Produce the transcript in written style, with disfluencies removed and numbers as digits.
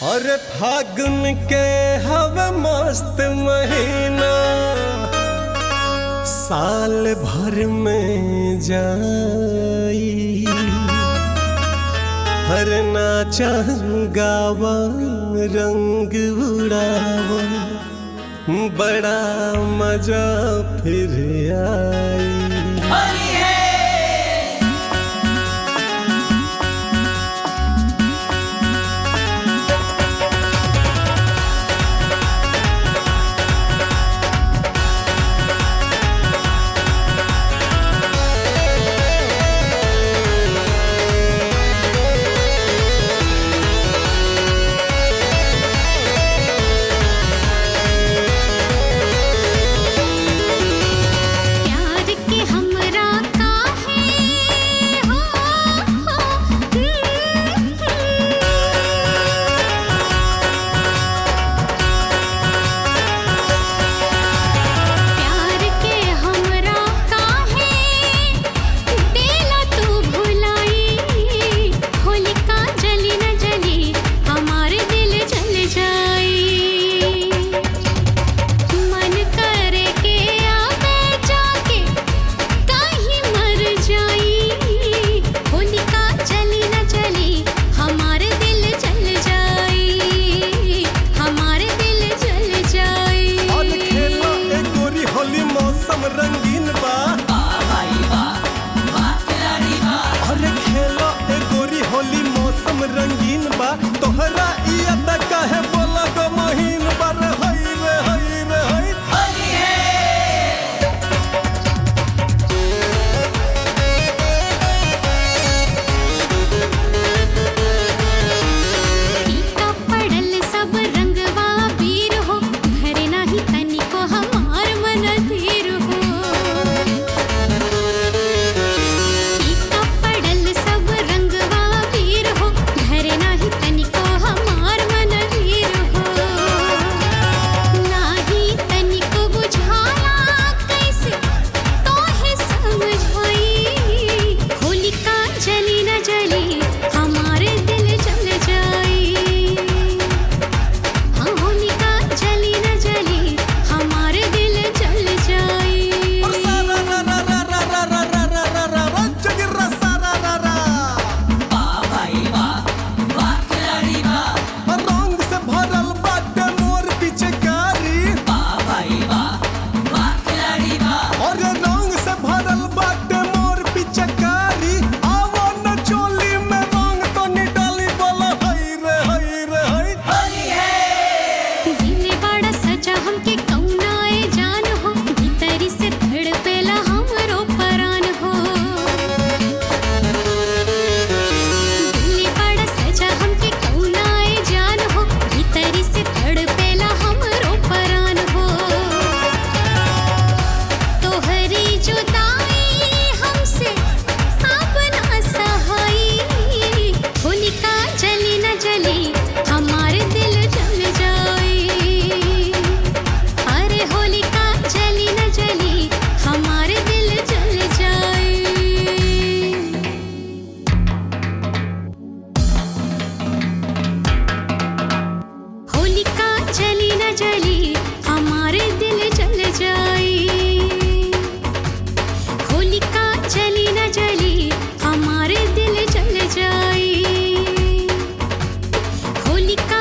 और फागुन के हवा मस्त महीना साल भर में जाई। हर नाचा गावा रंग उड़ावा बड़ा मजा फिर आई। रंगीन बा अरे खेलो ए गोरी होली मौसम रंगीन बा तोहरा इयत काहे बोला गो महीन बर हई रे हई रे हई होली है। फीका पड़ल सब रंगवा वीर हो घरे नाही तनिको हमार मन धीर हो। होलिका